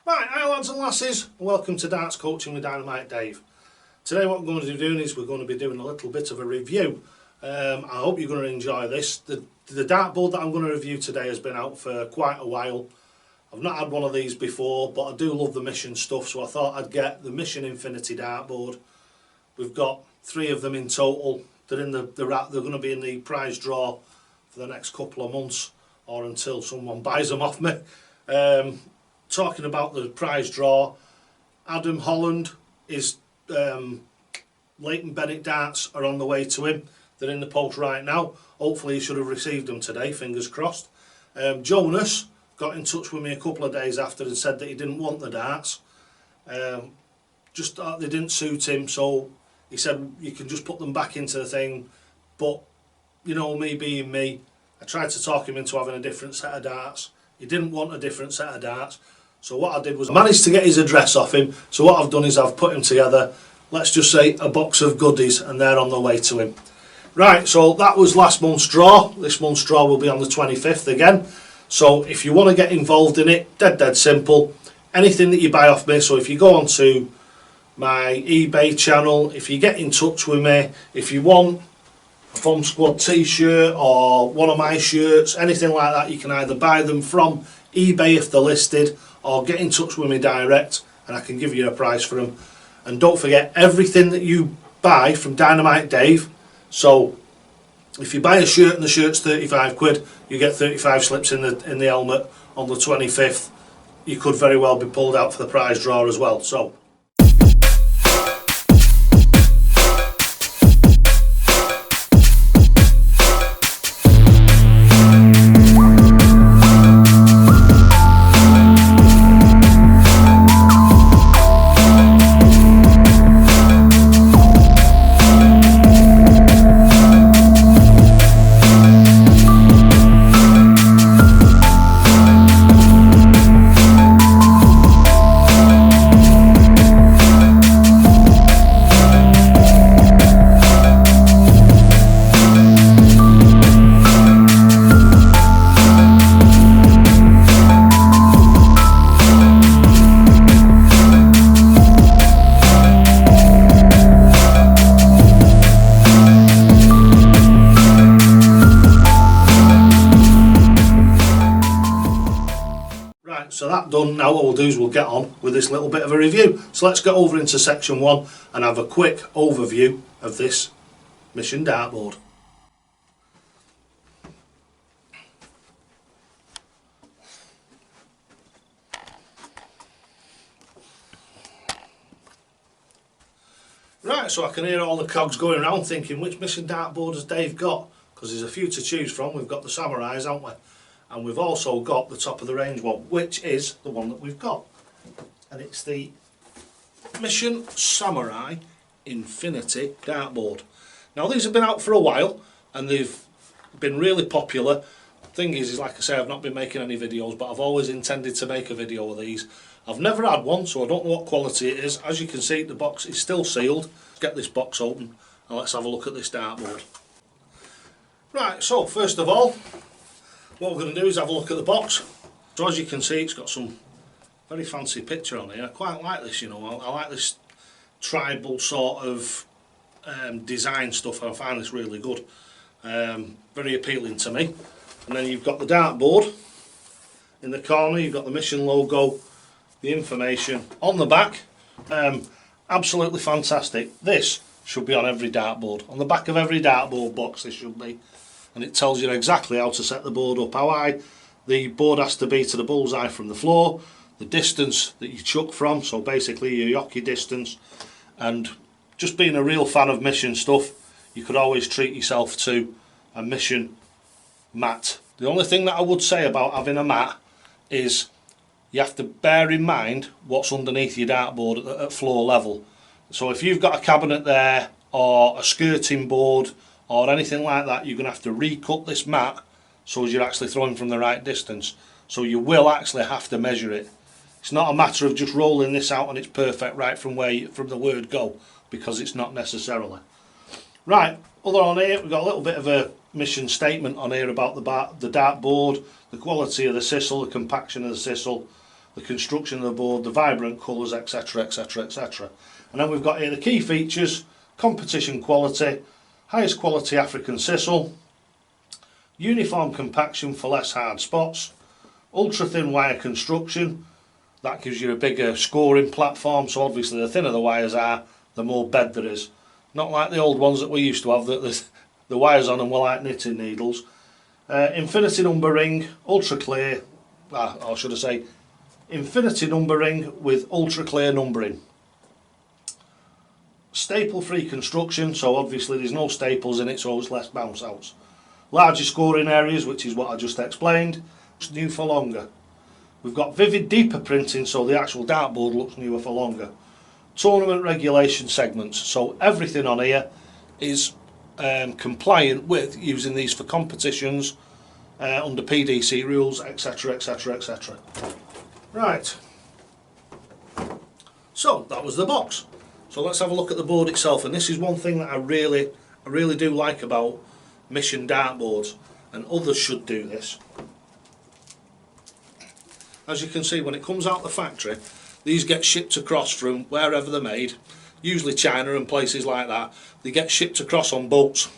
Right, hi lads and lasses, and welcome to Darts Coaching with Dynamite Dave. Today what we're going to be doing is we're going to be doing a little bit of a review. I hope you're going to enjoy this. The dartboard that I'm going to review today has been out for quite a while. I've not had one of these before, but I do love the Mission stuff, so I thought I'd get the Mission Infinity dartboard. We've got 3 of them in total. They're going to be in the prize draw for the next couple of months, or until someone buys them off me. Talking about the prize draw, Adam Holland is Leighton Bennett darts are on the way to him. They're in the post right now. Hopefully he should have received them today, fingers crossed. Jonas got in touch with me a couple of days after and said that he didn't want the darts. Just thought they didn't suit him, so he said you can just put them back into the thing. But you know, me being me, I tried to talk him into having a different set of darts. He didn't want a different set of darts. So what I did was I managed to get his address off him. So what I've done is I've put him together, let's just say a box of goodies, and they're on the way to him. Right, so that was last month's draw. This month's draw will be on the 25th again. So if you want to get involved in it, dead simple. Anything that you buy off me, so if you go onto my eBay channel, if you get in touch with me, if you want a Foam Squad t-shirt or one of my shirts, anything like that, you can either buy them from eBay if they're listed, or get in touch with me direct and I can give you a price for them. And don't forget, everything that you buy from Dynamite Dave, so if you buy a shirt and the shirt's 35 quid, you get 35 slips in the helmet on the 25th. You could very well be pulled out for the prize draw as well. So So that done, now what we'll do is we'll get on with this little bit of a review. So let's get over into section 1 and have a quick overview of this Mission dartboard. Right, so I can hear all the cogs going around thinking, which Mission dartboard has Dave got? Because there's a few to choose from. We've got the Samurais, haven't we? And we've also got the top of the range one, which is the one that we've got. And it's the Mission Samurai Infinity dartboard. Now these have been out for a while and they've been really popular. Thing is like I say, I've not been making any videos, but I've always intended to make a video of these. I've never had one, so I don't know what quality it is. As you can see, the box is still sealed. Let's get this box open and let's have a look at this dartboard. Right, so first of all, what we're going to do is have a look at the box. So as you can see, it's got some very fancy picture on here. I quite like this, you know. I like this tribal sort of design stuff. I find this really good. Very appealing to me. And then you've got the dartboard. In the corner you've got the Mission logo, the information on the back. Absolutely fantastic. This should be on every dartboard. On the back of every dartboard box this should be. And it tells you exactly how to set the board up, how high the board has to be to the bullseye from the floor, the distance that you chuck from, so basically your hockey distance. And just being a real fan of Mission stuff, you could always treat yourself to a Mission mat. The only thing that I would say about having a mat is you have to bear in mind what's underneath your dartboard at floor level. So if you've got a cabinet there or a skirting board or anything like that, you're going to have to recut this mat so as you're actually throwing from the right distance. So you will actually have to measure it. It's not a matter of just rolling this out and it's perfect right from the word go, because it's not necessarily. Right, other on here, we've got a little bit of a mission statement on here about the dartboard, the quality of the sisal, the compaction of the sisal, the construction of the board, the vibrant colours, etc, etc, etc. And then we've got here the key features: competition quality, highest quality African sisal, uniform compaction for less hard spots, ultra thin wire construction, that gives you a bigger scoring platform, so obviously the thinner the wires are, the more bed there is. Not like the old ones that we used to have, that the wires on them were like knitting needles. Infinity number ring, ultra clear, or should I say infinity number ring with ultra clear numbering. Staple free construction, so obviously there's no staples in it, so it's less bounce outs. Larger scoring areas, which is what I just explained. It's new for longer. We've got vivid deeper printing, so the actual dartboard looks newer for longer. Tournament regulation segments, so everything on here is compliant with using these for competitions under PDC rules, etc, etc, etc. Right, so that was the box. So let's have a look at the board itself, and this is one thing that I really do like about Mission dartboards, and others should do this. As you can see, when it comes out the factory, these get shipped across from wherever they're made, usually China and places like that. They get shipped across on boats,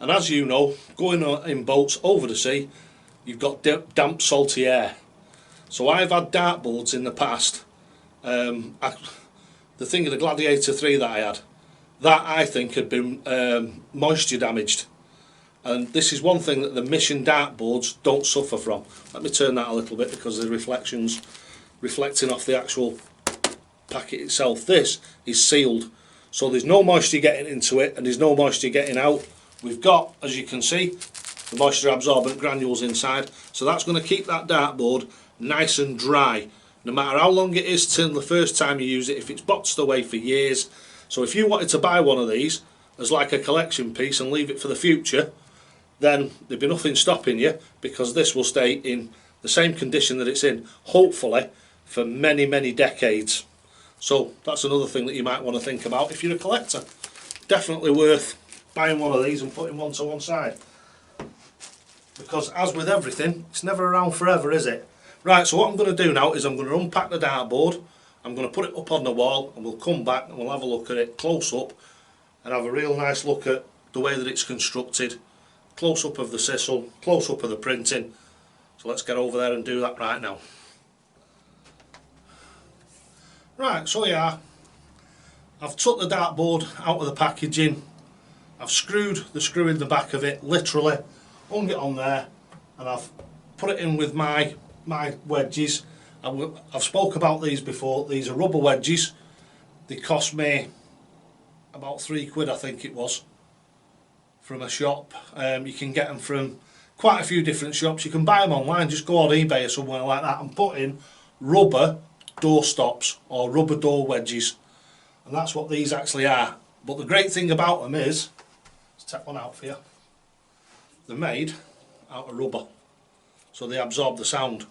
and as you know, going in boats over the sea, you've got damp salty air. So I've had dartboards in the past, the thing of the Gladiator 3 that I had, that I think had been moisture damaged, and this is one thing that the Mission dartboards don't suffer from. Let me turn that a little bit because the reflections reflecting off the actual packet itself. This is sealed, so there's no moisture getting into it and there's no moisture getting out. We've got, as you can see, the moisture absorbent granules inside, so that's going to keep that dartboard nice and dry no matter how long it is till the first time you use it, if it's boxed away for years. So if you wanted to buy one of these as like a collection piece and leave it for the future, then there'd be nothing stopping you, because this will stay in the same condition that it's in, hopefully for many, many decades. So that's another thing that you might want to think about if you're a collector. Definitely worth buying one of these and putting one to one side, because as with everything, it's never around forever, is it? Right, so what I'm going to do now is I'm going to unpack the dartboard, I'm going to put it up on the wall, and we'll come back and we'll have a look at it close up and have a real nice look at the way that it's constructed, close up of the sisal, close up of the printing. So let's get over there and do that right now. Right, so yeah, I've took the dartboard out of the packaging, I've screwed the screw in the back of it, literally, hung it on there, and I've put it in with my wedges. I've spoke about these before. These are rubber wedges. They cost me about £3 I think it was, from a shop. You can get them from quite a few different shops. You can buy them online, just go on eBay or somewhere like that and put in rubber door stops or rubber door wedges, and that's what these actually are. But the great thing about them is, let's take one out for you, they're made out of rubber, so they absorb the sound,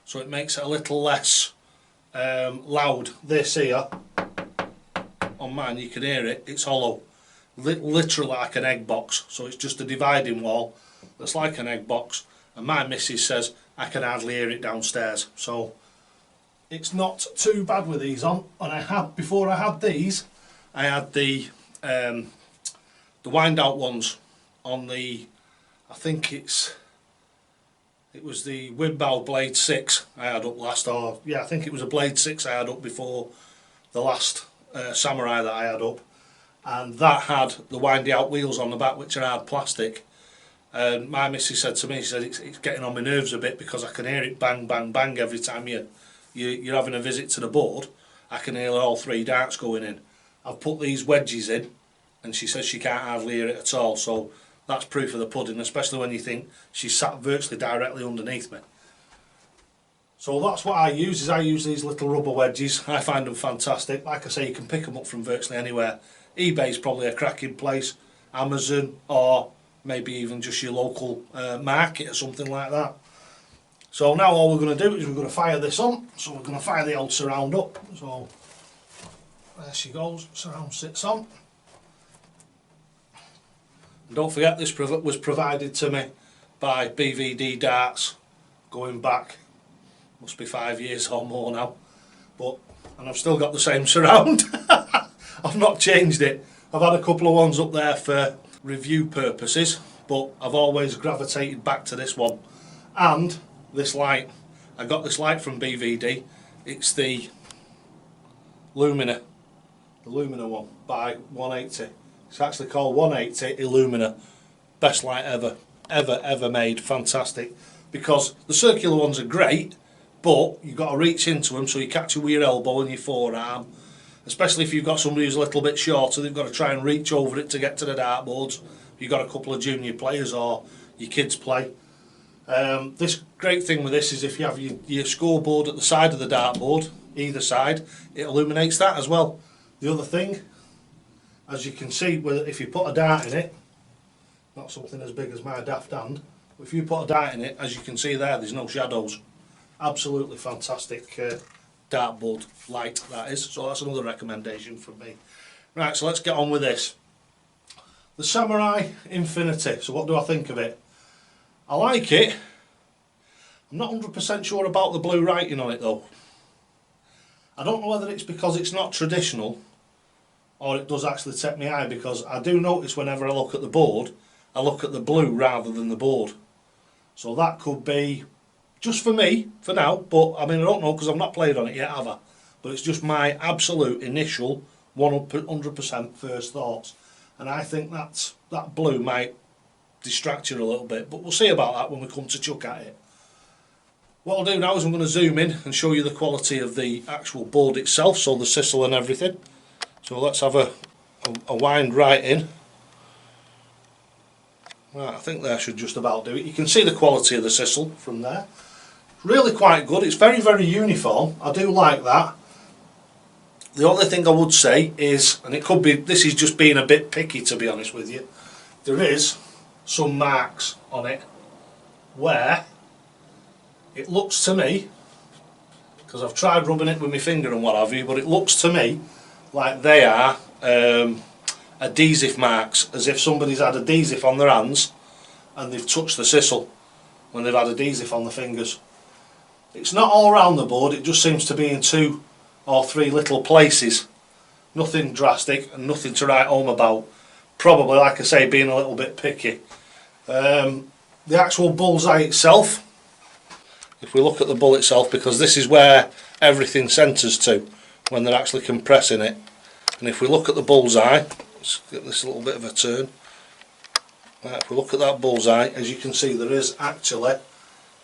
so it makes it a little less loud. This here, on mine you can hear it, it's hollow, literally like an egg box, so it's just a dividing wall that's like an egg box, and my missus says I can hardly hear it downstairs, so it's not too bad with these on. And I had, before I had these, I had the wind out ones on the, I think it was the Wimbow Blade 6 I had up last, or yeah, I think it was a Blade 6 I had up before the last Samurai that I had up, and that had the windy out wheels on the back, which are hard plastic. And my missus said to me, she said it's getting on my nerves a bit because I can hear it bang bang bang every time you're having a visit to the board. I can hear all 3 darts going in. I've put these wedges in and she says she can't hardly hear it at all, so that's proof of the pudding, especially when you think she's sat virtually directly underneath me. So that's what I use, is I use these little rubber wedges. I find them fantastic. Like I say, you can pick them up from virtually anywhere. eBay's probably a cracking place, Amazon, or maybe even just your local market or something like that. So now all we're going to do is we're going to fire this on. So we're going to fire the old surround up. So there she goes, surround sits on. And don't forget, this was provided to me by BVD Darts going back must be 5 years or more now, and I've still got the same surround. I've not changed it. I've had a couple of ones up there for review purposes, but I've always gravitated back to this one. And this light, I got this light from BVD. It's the Lumina one by 180. It's actually called 180 Illumina. Best light ever made. Fantastic, because the circular ones are great, but you've got to reach into them so you catch it with your elbow and your forearm, especially if you've got somebody who's a little bit shorter. They've got to try and reach over it to get to the dartboards. You've got a couple of junior players or your kids play. This great thing with this is if you have your scoreboard at the side of the dartboard, either side, it illuminates that as well. The other thing, as you can see, if you put a dart in it, not something as big as my daft hand, but if you put a dart in it, as you can see there's no shadows. Absolutely fantastic dartboard light that is, so that's another recommendation from me. Right, so let's get on with this. The Samurai Infinity, so what do I think of it? I like it. I'm not 100% sure about the blue writing on it though. I don't know whether it's because it's not traditional or it does actually take my eye, because I do notice whenever I look at the board, I look at the blue rather than the board. So that could be just for me, for now, but I mean I don't know because I've not played on it yet, have I? But it's just my absolute initial 100% first thoughts. And I think that blue might distract you a little bit, but we'll see about that when we come to chuck at it. What I'll do now is I'm going to zoom in and show you the quality of the actual board itself, so the sisal and everything. So let's have a wind right in. Right, I think that should just about do it. You can see the quality of the sisal from there. Really quite good. It's very, very uniform. I do like that. The only thing I would say is, and it could be, this is just being a bit picky to be honest with you, there is some marks on it where it looks to me, because I've tried rubbing it with my finger and what have you, but it looks to me like they are adhesive marks, as if somebody's had adhesive on their hands and they've touched the sisal when they've had adhesive on the fingers. It's not all around the board, it just seems to be in 2 or 3 little places. Nothing drastic and nothing to write home about. Probably, like I say, being a little bit picky. The actual bullseye itself, if we look at the bull itself, because this is where everything centres to when they're actually compressing it, and if we look at the bullseye, let's get this a little bit of a turn. Right, if we look at that bullseye, as you can see there is actually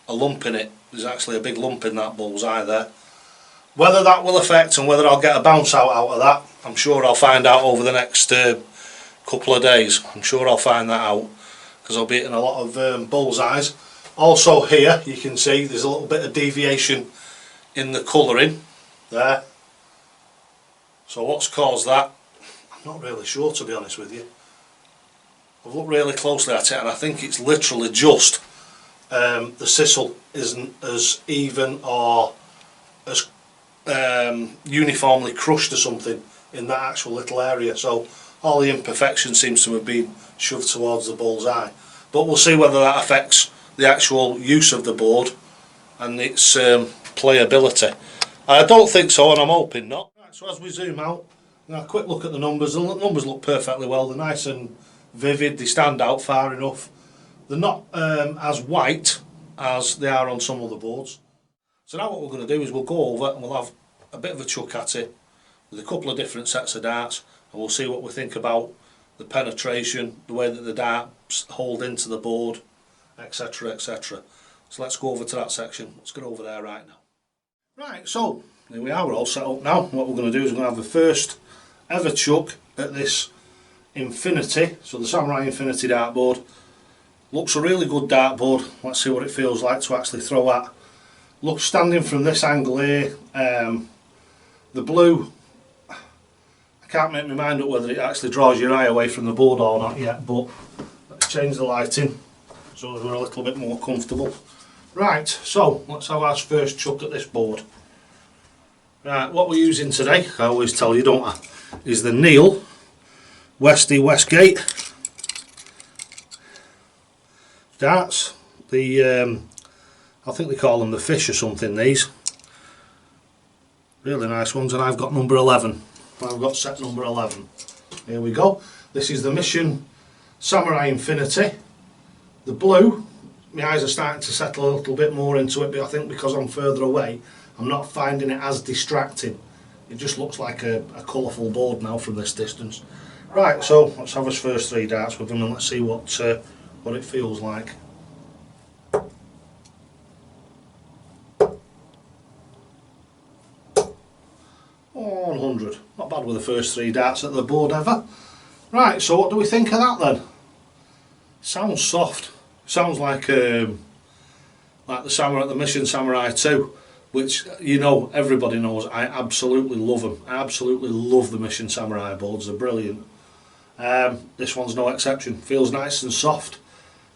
a lump in it. There's actually a big lump in that bullseye there. Whether that will affect and whether I'll get a bounce out of that, I'm sure I'll find out over the next couple of days. I'm sure I'll find that out, because I'll be hitting a lot of bullseyes. Also here you can see there's a little bit of deviation in the colouring there. So what's caused that? I'm not really sure, to be honest with you. I've looked really closely at it and I think it's literally just the sisal isn't as even or as uniformly crushed or something in that actual little area, so all the imperfection seems to have been shoved towards the bullseye. But we'll see whether that affects the actual use of the board and its playability. I don't think so, and I'm hoping not. Right, so as we zoom out, now a quick look at the numbers. The numbers look perfectly well. They're nice and vivid. They stand out far enough. They're not as white as they are on some other boards. So now what we're going to do is we'll go over and we'll have a bit of a chuck at it with a couple of different sets of darts, and we'll see what we think about the penetration, the way that the darts hold into the board, etc, etc. So let's go over to that section. Let's get over there right now. Right, so here we are, we're all set up now. What we're going to do is we're going to have the first ever chuck at this Infinity, so the Samurai Infinity dartboard. Looks a really good dartboard. Let's see what it feels like to actually throw at. Look, standing from this angle here, the blue, I can't make my mind up whether it actually draws your eye away from the board or not yet, but let's change the lighting so we're a little bit more comfortable. Right, so let's have our first chuck at this board. Right, what we're using today, I always tell you, don't I, is the Neil Westy Westgate darts. I think they call them the fish or something, these. Really nice ones, and I've got number 11. I've got set number 11. Here we go. This is the Mission Samurai Infinity. The blue, my eyes are starting to settle a little bit more into it, but I think because I'm further away, I'm not finding it as distracting. It just looks like a colourful board now from this distance. Right, so let's have his first 3 darts with them and let's see what it feels like. 100. Not bad with the first 3 darts at the board ever. Right, so what do we think of that then? Sounds soft. Sounds like the Mission Samurai 2, which, you know, everybody knows I absolutely love them. I absolutely love the Mission Samurai boards. They're brilliant. This one's no exception. Feels nice and soft.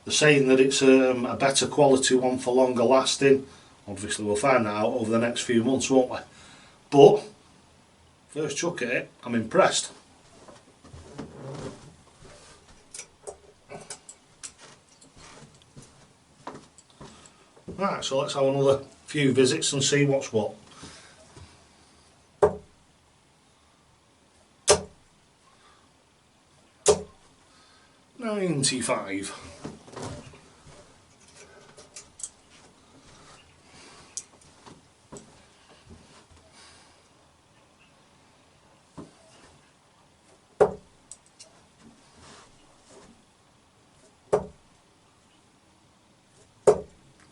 They're saying that it's a better quality one for longer lasting. Obviously we'll find that out over the next few months, won't we? But first chuck at it, I'm impressed. Right, so let's have another few visits and see what's what. $95.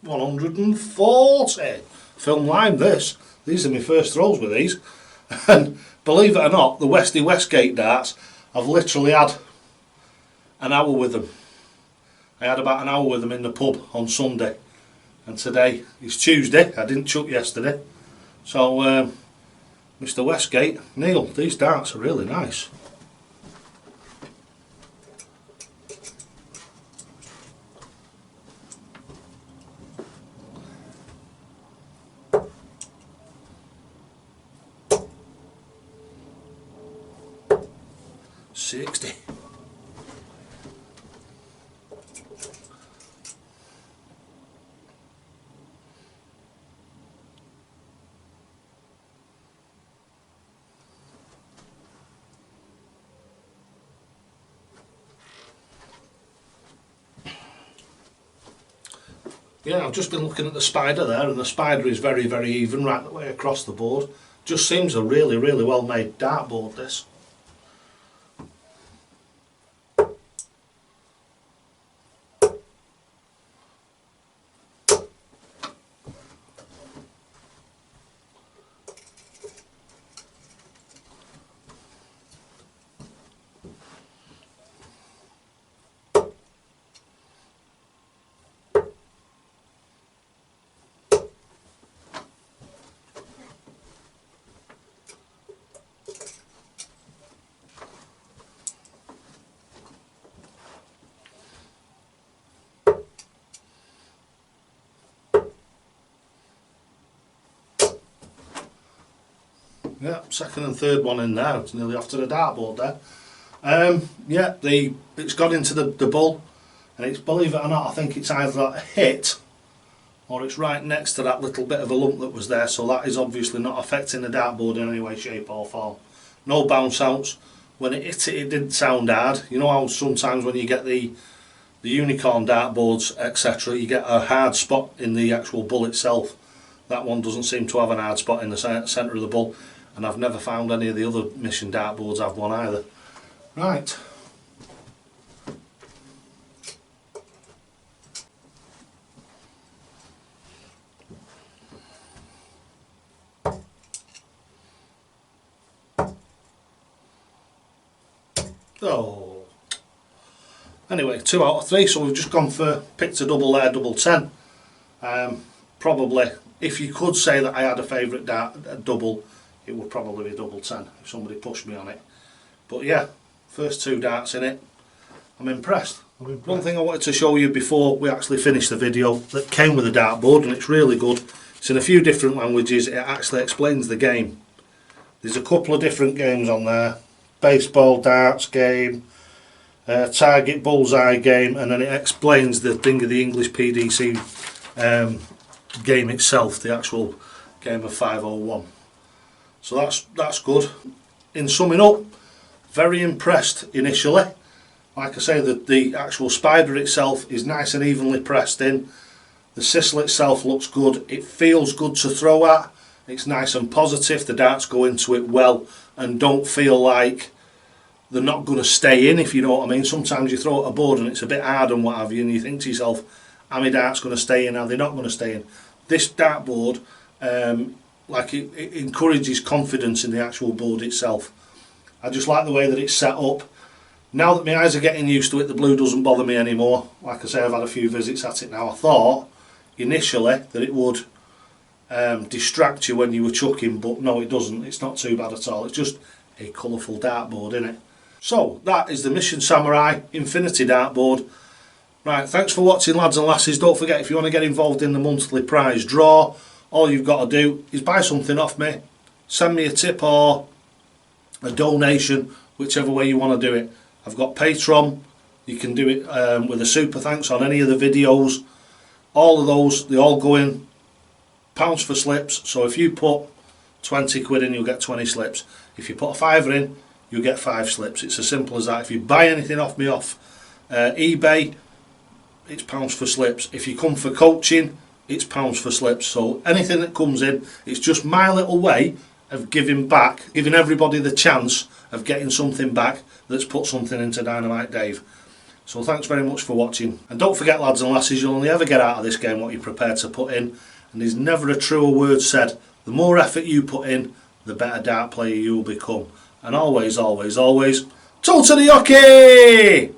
$140. Film lime this. These are my first throws with these. And believe it or not, the Westy Westgate darts, I've literally had an hour with them. I had about an hour with them in the pub on Sunday. And today is Tuesday. I didn't chuck yesterday. So, Mr. Westgate, Neil, these darts are really nice. $60. Yeah, I've just been looking at the spider there, and the spider is very, very even right the way across the board. Just seems a really, really well made dartboard, this. Yeah, second and third one in there. It's nearly off to the dartboard there. Yeah, it's got into the bull, and it's, believe it or not, I think it's either a hit or it's right next to that little bit of a lump that was there, so that is obviously not affecting the dartboard in any way, shape or form. No bounce outs. When it hit it, it didn't sound hard. You know how sometimes when you get the unicorn dartboards, etc., you get a hard spot in the actual bull itself. That one doesn't seem to have an hard spot in the centre of the bull. And I've never found any of the other Mission dartboards have one either. Right. Oh. Anyway, 2 out of 3, so we've just gone for, picked a double there, double 10. Probably, if you could say that I had a favourite double, it would probably be double 10 if somebody pushed me on it. But yeah, first 2 darts in it, I'm impressed. One thing I wanted to show you before we actually finish the video that came with the dartboard, and it's really good. It's in a few different languages. It actually explains the game. There's a couple of different games on there. Baseball, darts game, target bullseye game, and then it explains the thing of the English PDC game itself, the actual game of 501. So that's good. In summing up, very impressed initially. Like I say, the actual spider itself is nice and evenly pressed in. The sisal itself looks good. It feels good to throw at. It's nice and positive. The darts go into it well and don't feel like they're not going to stay in, if you know what I mean. Sometimes you throw at a board and it's a bit hard and what have you, and you think to yourself, are my darts going to stay in? Are they not going to stay in? This dartboard, it encourages confidence in the actual board itself. I just like the way that it's set up. Now that my eyes are getting used to it, the blue doesn't bother me anymore. Like I say, I've had a few visits at it now. I thought initially that it would distract you when you were chucking, but no, it doesn't. It's not too bad at all. It's just a colourful dartboard, isn't it? So that is the Mission Samurai Infinity dartboard. Right, thanks for watching, lads and lasses. Don't forget, if you want to get involved in the monthly prize draw, all you've got to do is buy something off me, send me a tip or a donation, whichever way you want to do it. I've got Patreon. You can do it with a super thanks on any of the videos. All of those, they all go in pounds for slips. So if you put 20 quid in, you'll get 20 slips. If you put a fiver in, you'll get 5 slips. It's as simple as that. If you buy anything off me off eBay, it's pounds for slips. If you come for coaching, it's pounds for slips. So anything that comes in, it's just my little way of giving back, giving everybody the chance of getting something back that's put something into Dynamite Dave. So thanks very much for watching. And don't forget, lads and lasses, you'll only ever get out of this game what you're prepared to put in. And there's never a truer word said. The more effort you put in, the better dart player you will become. And always, always, always, totally okay!